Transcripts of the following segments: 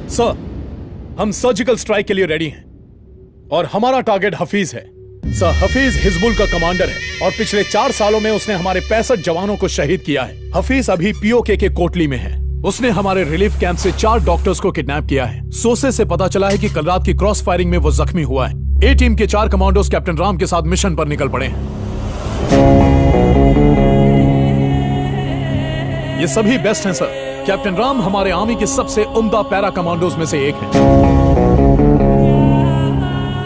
Sir, हम surgical strike के लिए रेडी हैं और हमारा टारगेट हफीज है। सर, हफीज हिजबुल का कमांडर है और पिछले 4 सालों में उसने हमारे 65 जवानों को शहीद किया है। हफीज अभी पीओके के कोटली में है। उसने हमारे रिलीफ कैंप से 4 डॉक्टर्स को किडनैप किया है। सोर्सेज से पता चला है कि कल रात की क्रॉस फायरिंग में वो जख्मी हुआ है। ए टीम के 4 कमांडोज कैप्टन राम के साथ मिशन पर निकल पड़े हैं। ये सभी बेस्ट हैं सर। कैप्टन राम हमारे आर्मी के सबसे उम्दा पैरा कमांडोज में से एक है।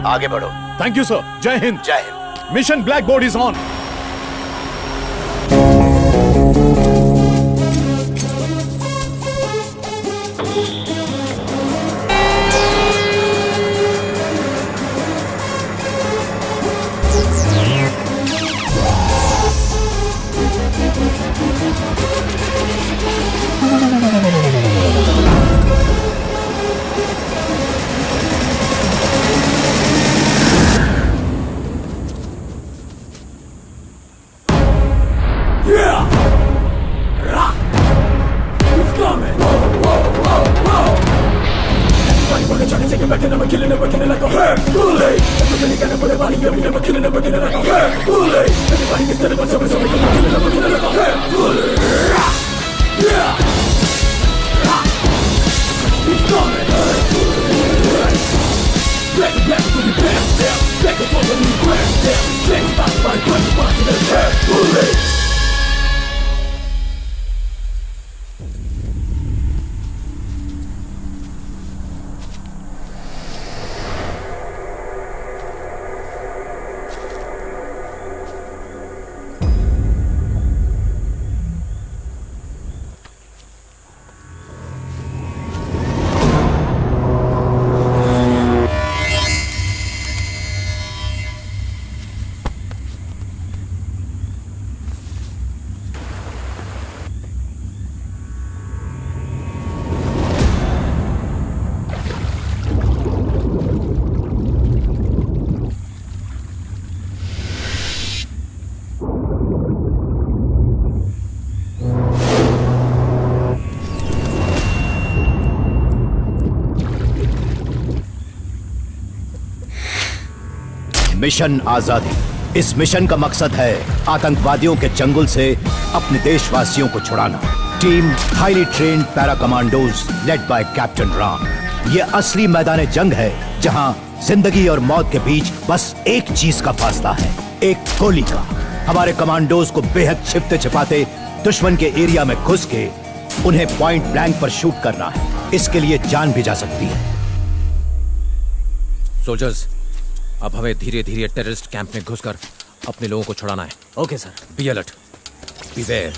आगे बढ़ो। Thank you sir. जय हिंद। जय Hind. Mission black board is on. Mission आजादी। इस मिशन का मकसद है आतंकवादियों के चंगुल से अपने देशवासियों को छुड़ाना। Team highly trained para commandos led by captain Ram. यह असली मैदान जंग है जहां जिंदगी और मौत के बीच बस एक चीज का फासला है, एक गोली का। हमारे कमांडोज को बेहद छिपते छिपाते दुश्मन के एरिया में घुस के उन्हें पॉइंट ब्लैंक पर शूट करना है। इसके लिए जान भी जा सकती है। सोल्जर्स, अब हमें धीरे धीरे टेररिस्ट कैंप में घुसकर अपने लोगों को छुड़ाना है। Okay sir. Be alert, beware.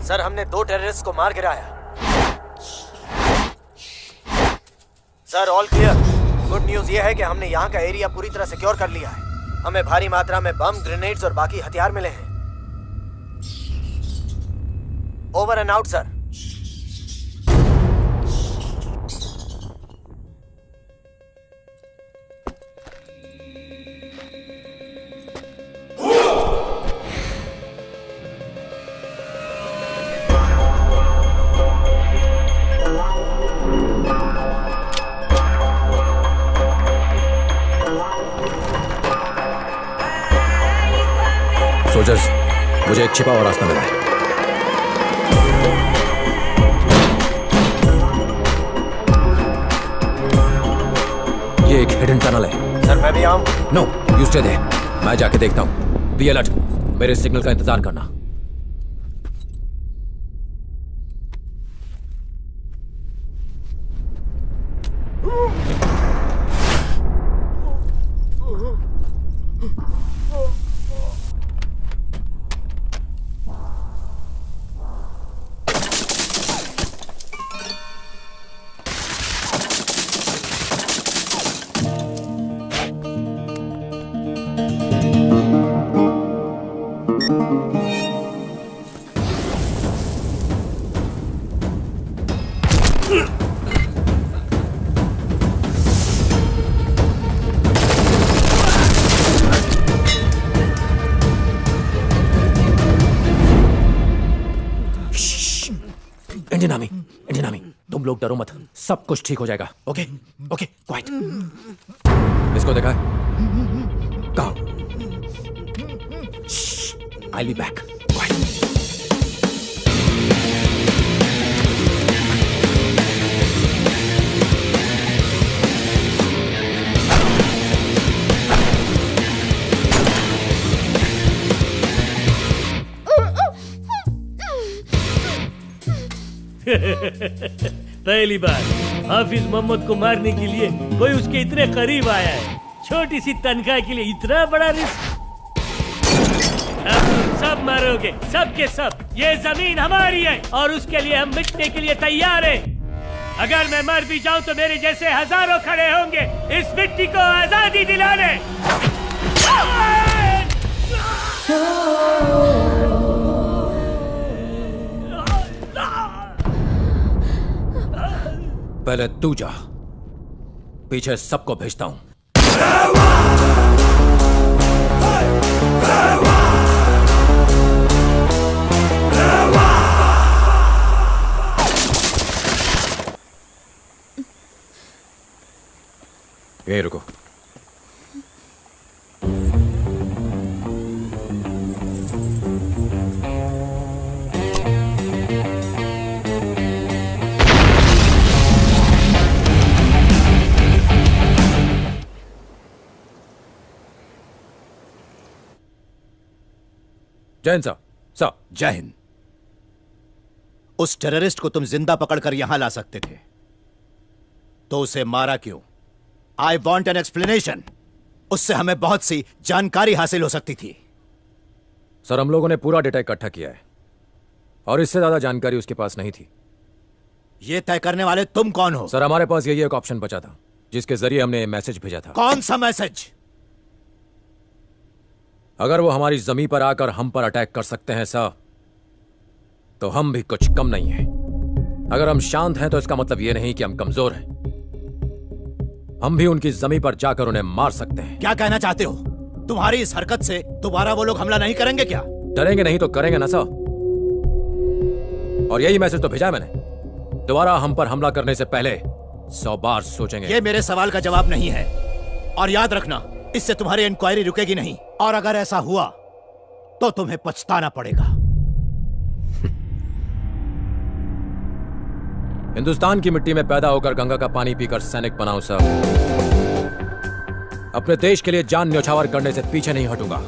Sir, हमने 2 टेररिस्ट को मार गिराया। Sir, all clear. Good news ये है कि हमने यहाँ का एरिया पूरी तरह सिक्योर कर लिया है। हमें भारी मात्रा में बम, ग्रेनेड्स और बाकी हथियार मिले हैं। Over and out sir. Soldiers, मुझे एक छिपा हुआ रास्ता मिला है। ये एक हिडन टनल है। सर, मैं भी आऊं? No, you stay there. मैं जाके देखता हूं। बी अलर्ट, मेरे सिग्नल का इंतजार करना। इंडियन आर्मी, तुम लोग डरो मत, सब कुछ ठीक हो जाएगा। Okay okay quite. इसको देखा है? कहाँ? आई बी बैक। पहली बार हाफिज मोहम्मद को मारने के लिए कोई उसके इतने करीब आया है। छोटी सी तनख्वाह के लिए इतना बड़ा रिस्क। अब तुम सब मारोगे, सब के सब। ये जमीन हमारी है और उसके लिए हम मिटने के लिए तैयार हैं। अगर मैं मर भी जाऊं तो मेरे जैसे हजारों खड़े होंगे इस मिट्टी को आजादी दिलाने। पहले तू जा, पीछे सबको भेजता हूं। ये रुको। जय हिंद सर। जय हिंद। उस टेररिस्ट को तुम जिंदा पकड़कर यहां ला सकते थे, तो उसे मारा क्यों? I want an explanation. उससे हमें बहुत सी जानकारी हासिल हो सकती थी। सर, हम लोगों ने पूरा डेटा इकट्ठा किया है और इससे ज्यादा जानकारी उसके पास नहीं थी। यह तय करने वाले तुम कौन हो? सर, हमारे पास यही एक ऑप्शन बचा था जिसके जरिए हमने मैसेज भेजा था। कौन सा मैसेज? अगर वो हमारी जमीन पर आकर हम पर अटैक कर सकते हैं सर, तो हम भी कुछ कम नहीं हैं। अगर हम शांत हैं तो इसका मतलब यह नहीं कि हम कमजोर हैं। हम भी उनकी जमीन पर जाकर उन्हें मार सकते हैं। क्या कहना चाहते हो? तुम्हारी इस हरकत से दोबारा वो लोग हमला नहीं करेंगे क्या? डरेंगे नहीं तो करेंगे ना सर। और यही मैसेज तो भेजा है मैंने। दोबारा हम पर हमला करने से पहले 100 बार सोचेंगे। ये मेरे सवाल का जवाब नहीं है। और याद रखना, इससे तुम्हारी इंक्वायरी रुकेगी नहीं। और अगर ऐसा हुआ तो तुम्हें पछताना पड़ेगा। हिंदुस्तान की मिट्टी में पैदा होकर गंगा का पानी पीकर सैनिक बनाऊं सर। अपने देश के लिए जान न्यौछावर करने से पीछे नहीं हटूंगा।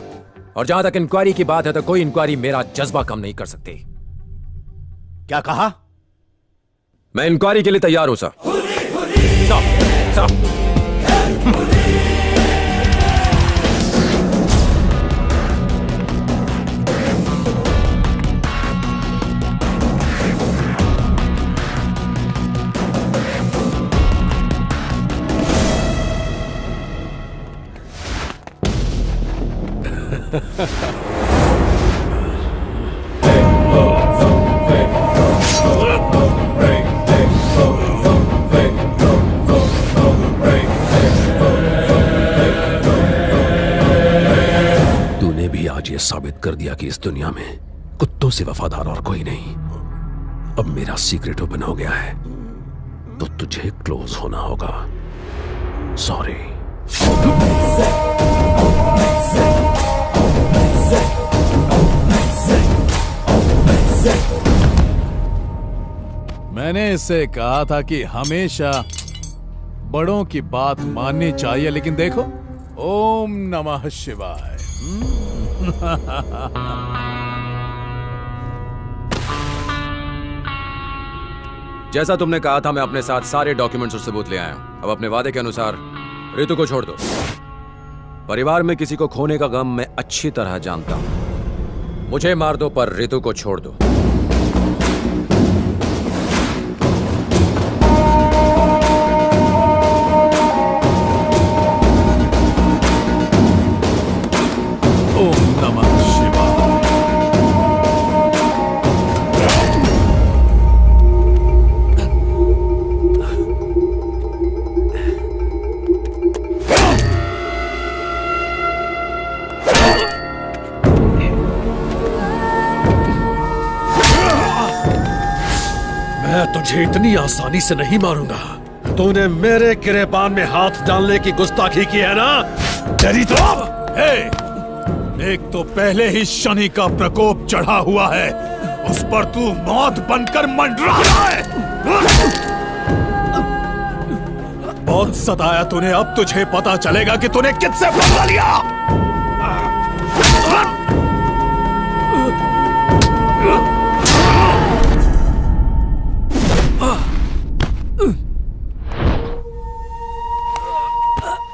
और जहां तक इंक्वायरी की बात है तो कोई इंक्वायरी मेरा जज्बा कम नहीं कर सकती। क्या कहा? मैं इंक्वायरी के लिए तैयार हूं सर। सर। तूने भी आज ये साबित कर दिया कि इस दुनिया में कुत्तों से वफादार और कोई नहीं। अब मेरा सीक्रेट ओपन हो गया है, तो तुझे क्लोज होना होगा। सॉरी। मैंने इससे कहा था कि हमेशा बड़ों की बात माननी चाहिए, लेकिन देखो, ओम नमः शिवाय। जैसा तुमने कहा था, मैं अपने साथ सारे डॉक्यूमेंट्स और सबूत ले आया हूं। अब अपने वादे के अनुसार रितु को छोड़ दो। परिवार में किसी को खोने का गम मैं अच्छी तरह जानता हूं। मुझे मार दो पर रितु को छोड़ दो। ओम नमः शिवाय। तुझे इतनी आसानी से नहीं मारूंगा। तूने मेरे गिरेबान में हाथ डालने की गुस्ताखी की है ना? तेरी तो एक तो पहले ही शनि का प्रकोप चढ़ा हुआ है, उस पर तू मौत बनकर मंडरा रहा है। बहुत सताया तूने, अब तुझे पता चलेगा कि तूने किससे बदला लिया।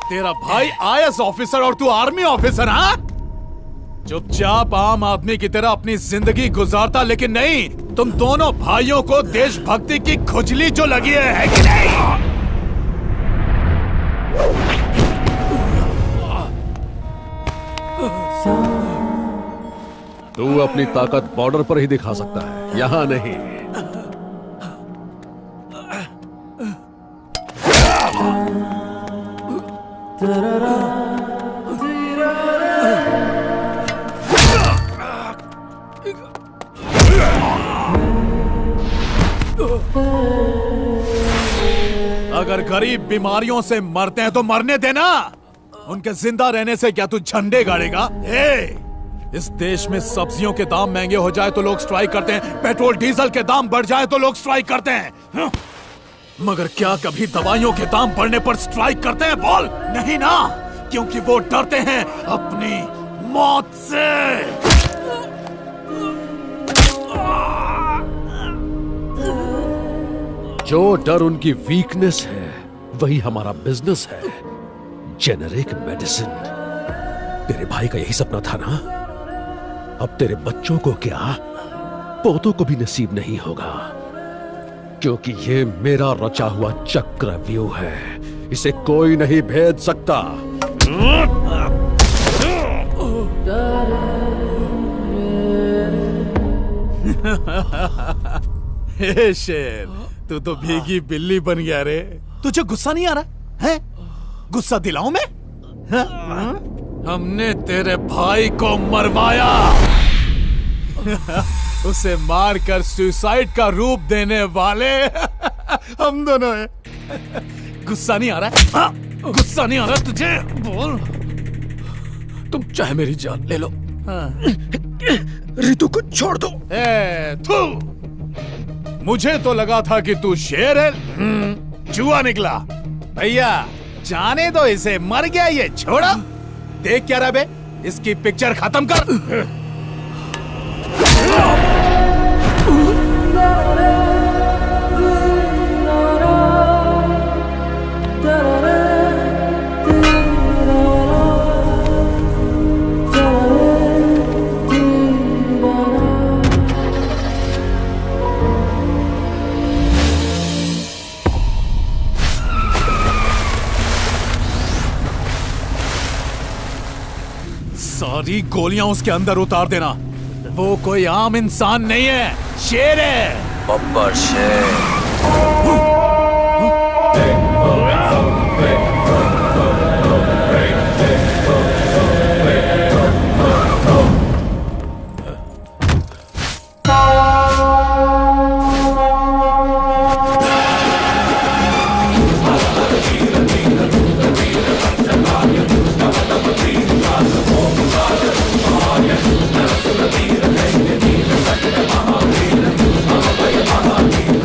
तेरा भाई IAS ऑफिसर और तू आर्मी ऑफिसर, हाँ? चुपचाप आम आदमी की तरह अपनी जिंदगी गुजारता, लेकिन नहीं, तुम दोनों भाइयों को देशभक्ति की खुजली जो लगी है कि नहीं? तू अपनी ताकत बॉर्डर पर ही दिखा सकता है, यहां नहीं। अगर गरीब बीमारियों से मरते हैं तो मरने देना, उनके जिंदा रहने से क्या तू झंडे गाड़ेगा? इस देश में सब्जियों के दाम महंगे हो जाए तो लोग स्ट्राइक करते हैं, पेट्रोल डीजल के दाम बढ़ जाए तो लोग स्ट्राइक करते हैं, मगर क्या कभी दवाइयों के दाम बढ़ने पर स्ट्राइक करते हैं? बोल। नहीं ना, क्योंकि वो डरते हैं अपनी मौत से। जो डर उनकी वीकनेस है वही हमारा बिजनेस है, जेनेरिक मेडिसिन। तेरे भाई का यही सपना था ना? अब तेरे बच्चों को क्या, पोतों को भी नसीब नहीं होगा, क्योंकि ये मेरा रचा हुआ चक्रव्यूह है, इसे कोई नहीं भेद सकता। हे शेर, तू तो भीगी बिल्ली बन गया रे। तुझे गुस्सा नहीं आ रहा है? गुस्सा दिलाऊं मैं? हमने तेरे भाई को मरवाया, उसे मारकर सुसाइड का रूप देने वाले हम दोनों हैं। गुस्सा नहीं आ रहा है? गुस्सा नहीं आ रहा तुझे? बोल। तुम चाहे मेरी जान ले लो, रितु को छोड़ दो। थू, मुझे तो लगा था कि तू शेर है, चूहा निकला। भैया जाने दो इसे, मर गया ये, छोड़ो। देख क्या रहा बे, इसकी पिक्चर खत्म कर। सारी गोलियां उसके अंदर उतार देना। वो कोई आम इंसान नहीं है, शेर है। बब्बर शेर।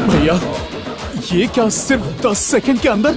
भैया ये क्या, सिर्फ 10 सेकंड के अंदर?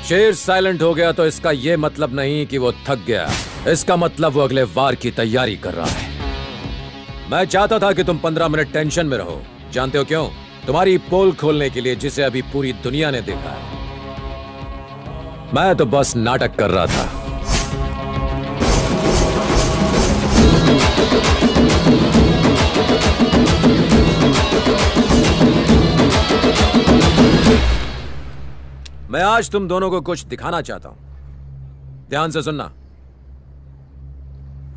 शेर साइलेंट हो गया तो इसका यह मतलब नहीं कि वो थक गया, इसका मतलब वो अगले वार की तैयारी कर रहा है। मैं चाहता था कि तुम 15 मिनट टेंशन में रहो। जानते हो क्यों? तुम्हारी पोल खोलने के लिए, जिसे अभी पूरी दुनिया ने देखा है। मैं तो बस नाटक कर रहा था। मैं आज तुम दोनों को कुछ दिखाना चाहता हूं। ध्यान से सुनना।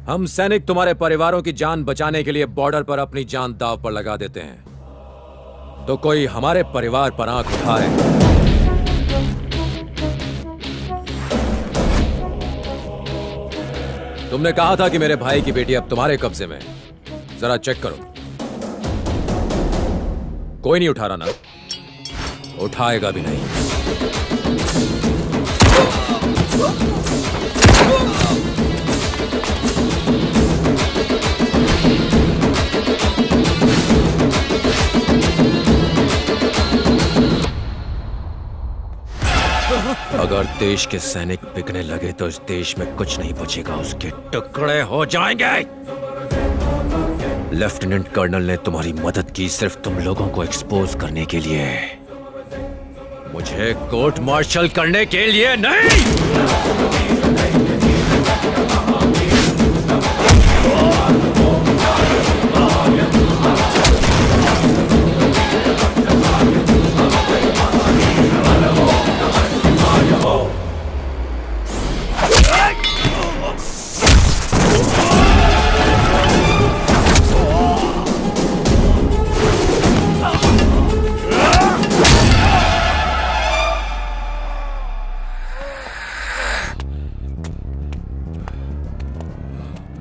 हम सैनिक तुम्हारे परिवारों की जान बचाने के लिए बॉर्डर पर अपनी जान दांव पर लगा देते हैं, तो कोई हमारे परिवार पर आंख उठाए तुमने कहा था कि मेरे भाई की बेटी अब तुम्हारे कब्जे में है। जरा चेक करो, कोई नहीं उठा रहा ना? उठाएगा भी नहीं। अगर देश के सैनिक बिकने लगे तो इस देश में कुछ नहीं बचेगा, उसके टुकड़े हो जाएंगे। लेफ्टिनेंट कर्नल ने तुम्हारी मदद की सिर्फ तुम लोगों को एक्सपोज करने के लिए, मुझे कोर्ट मार्शल करने के लिए नहीं।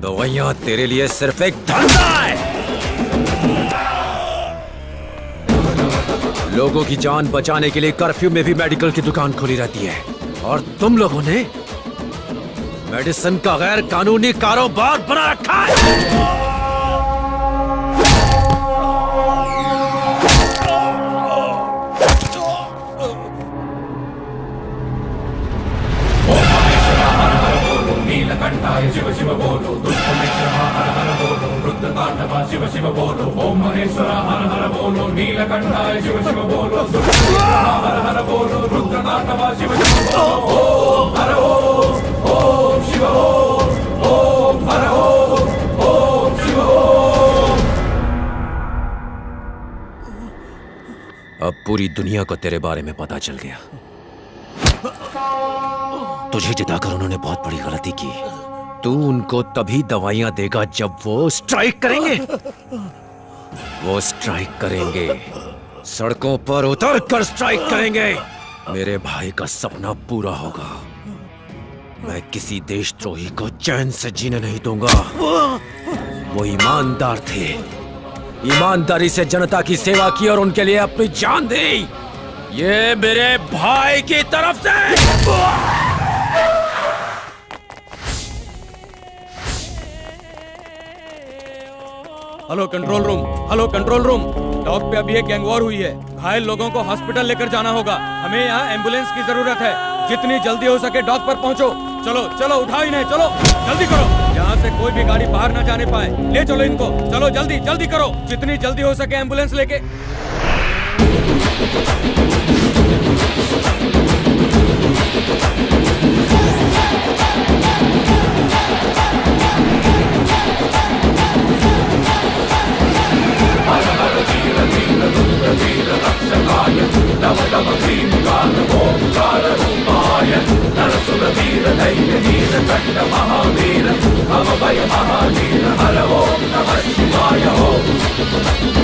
दवाइयां तेरे लिए सिर्फ एक धंधा है। लोगों की जान बचाने के लिए कर्फ्यू में भी मेडिकल की दुकान खुली रहती है, और तुम लोगों ने मेडिसिन का गैर कानूनी कारोबार बना रखा है। शिव शिव बोलो, दुष्ट निग्रह हर हर बोलो, रुद्र तांडवा शिव शिव बोलो, ओम महेश्वरा हर हर बोलो, नीलकंठाय शिव शिव बोलो, दुष्ट निग्रह हर हर बोलो, रुद्र तांडवा शिव शिव बोलो, ओम हर ओम शिव ओम हर ओम शिव ओम। अब पूरी दुनिया को तेरे बारे में पता चल गया। तुझे जिताकर उन्होंने बहुत बड़ी गलती की। तू उनको तभी दवाइयां देगा जब वो स्ट्राइक करेंगे। वो स्ट्राइक करेंगे, सड़कों पर उतर कर स्ट्राइक करेंगे। मेरे भाई का सपना पूरा होगा। मैं किसी देशद्रोही को चैन से जीने नहीं दूंगा। वो ईमानदार थे, ईमानदारी से जनता की सेवा की और उनके लिए अपनी जान दी। ये मेरे भाई की तरफ से। Hello control room, hello control room. Dock पे अभी एक गैंग वॉर हुई है। घायल लोगों को हॉस्पिटल लेकर जाना होगा। हमें यहाँ एम्बुलेंस की जरूरत है। जितनी जल्दी हो सके डॉक पर पहुँचो। चलो चलो, उठाओ इन्हें, चलो जल्दी करो। यहाँ से कोई भी गाड़ी बाहर न जाने पाए। ले चलो इनको, चलो जल्दी जल्दी करो। जितनी जल्दी हो सके एम्बुलेंस लेके। महावीर, भय महावीर, हर ओम नमः शिवाय।